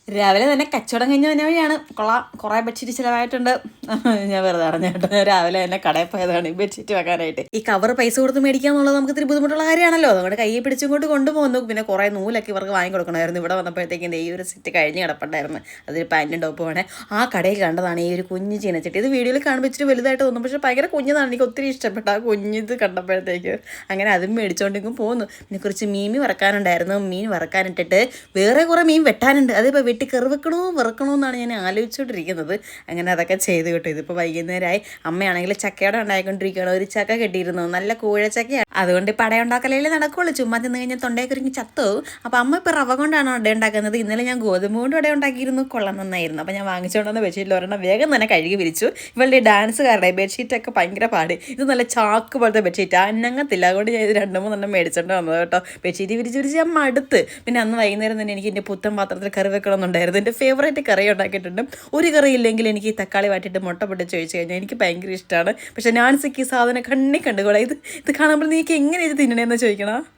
രാവിലെ തന്നെ കച്ചവടം കഴിഞ്ഞ വന്ന വഴിയാണ്. കൊള്ളാം, കുറേ ബെഡ്ഷീറ്റ് ചിലവായിട്ടുണ്ട്. ഞാൻ വെറുതെ അറിഞ്ഞ കേട്ടോ. ഞാൻ രാവിലെ തന്നെ കടയിൽ പോയതാണ് ഈ ബെഡ്ഷീറ്റ് വെക്കാനായിട്ട്. ഈ കവർ പൈസ കൊടുത്ത് മേടിക്കുക എന്നുള്ളത് നമുക്ക് ഇത്തിരി ബുദ്ധിമുട്ടുള്ള കാര്യമാണല്ലോ. അതുകൊണ്ട് കയ്യെ പിടിച്ചുകൊണ്ട് കൊണ്ടുപോകുന്നു. പിന്നെ കുറേ നൂലൊക്കെ ഇവർക്ക് വാങ്ങി കൊടുക്കണമായിരുന്നു. ഇവിടെ വന്നപ്പോഴത്തേക്കും ഈ ഒരു സെറ്റ് കഴിഞ്ഞ് കിടപ്പുണ്ടായിരുന്നു. അതൊരു പാൻറ്റും ടോപ്പ് വേണേ. ആ കടയിൽ കണ്ടതാണ് ഈ ഒരു കുഞ്ഞ് ചീനച്ചട്ടി. ഇത് വീഡിയോയിൽ കാണുമ്പോൾ ഇച്ചിരി വലുതായിട്ട് തോന്നും, പക്ഷേ ഭയങ്കര കുഞ്ഞതാണ്. എനിക്ക് ഒത്തിരി ഇഷ്ടപ്പെട്ട ആ കുഞ്ഞിത് കണ്ടപ്പോഴത്തേക്ക് അങ്ങനെ അതും മേടിച്ചുകൊണ്ടെങ്കിൽ പോകുന്നു. പിന്നെ കുറച്ച് മീൻ വറക്കാനുണ്ടായിരുന്നു. മീൻ വറക്കാനിട്ടിട്ട് വേറെ കുറേ മീൻ വെട്ടാനുണ്ട്. അതിപ്പോൾ വെട്ടി കറി വറക്കണോ എന്നാണ് ഞാൻ ആലോചിച്ചുകൊണ്ടിരിക്കുന്നത്. അങ്ങനെ അതൊക്കെ ചെയ്ത് കേട്ടോ. ഇതിപ്പോൾ വൈകുന്നേരമായി. അമ്മയാണെങ്കിൽ ചക്കയോടെ ഉണ്ടായിക്കൊണ്ടിരിക്കുകയാണ്. ഒരു ചക്ക കെട്ടിയിരുന്നു, നല്ല കൂഴച്ചക്കയാണ്. അതുകൊണ്ട് ഇപ്പോൾ അട ഉണ്ടാക്കലേ നടക്കുള്ളൂ. ചുമ്മാ തിന്ന് കഴിഞ്ഞാൽ തൊണ്ടയൊക്കെ ചത്തോ. അപ്പോൾ അമ്മ ഇപ്പോൾ റവ കൊണ്ടാണ് അട ഉണ്ടാക്കുന്നത്. ഇന്നലെ ഞാൻ ഗോതമ്പ് കൊണ്ട് അട ഉണ്ടാക്കിയിരുന്നു. കൊള്ളാൻ നന്നായിരുന്നു. അപ്പോൾ ഞാൻ വാങ്ങിച്ചുകൊണ്ടുവന്ന ബെഡ്ഷീറ്റിൽ ഒരെണ്ണം വേഗം തന്നെ കഴുകി വിരിച്ചു. ഇവളുടെ ഡാൻസുകാരുടെ ബെഡ്ഷീറ്റൊക്കെ ഭയങ്കര പാട്. ഇത് നല്ല ചാക്ക് പോലത്തെ ബെഡ്ഷീറ്റ് അനങ്ങത്തില്ല. അതുകൊണ്ട് ഞാൻ ഇത് 2-3 മേടിച്ചോണ്ട് വന്നത് കേട്ടോ. ബെഡ്ഷീറ്റ് വിരിച്ച് ഞാൻ മടുത്ത്. പിന്നെ അന്ന് വൈകുന്നേരം തന്നെ എനിക്ക് എൻ്റെ പുത്തൻ പാത്രത്തിൽ കറി വെക്കണമെന്നുണ്ടായിരുന്നു. എൻ്റെ ഫേവറേറ്റ് കറി ഉണ്ടാക്കിയിട്ടുണ്ട്. ഒരു കറി ഇല്ലെങ്കിൽ എനിക്ക് ഈ തക്കാളി വാട്ടിയിട്ട് മുട്ട പൊട്ടിച്ച് ഒഴിച്ച് കഴിഞ്ഞാൽ എനിക്ക് ഭയങ്കര ഇഷ്ടമാണ്. പക്ഷേ നാൻസിക്ക് ഈ സാധനം കണ്ണി കണ്ടുകൂടാ. ഇത് കാണുമ്പോൾ നീക്ക് എങ്ങനെ ഇത് തിന്നണേന്ന് ചോദിക്കണം.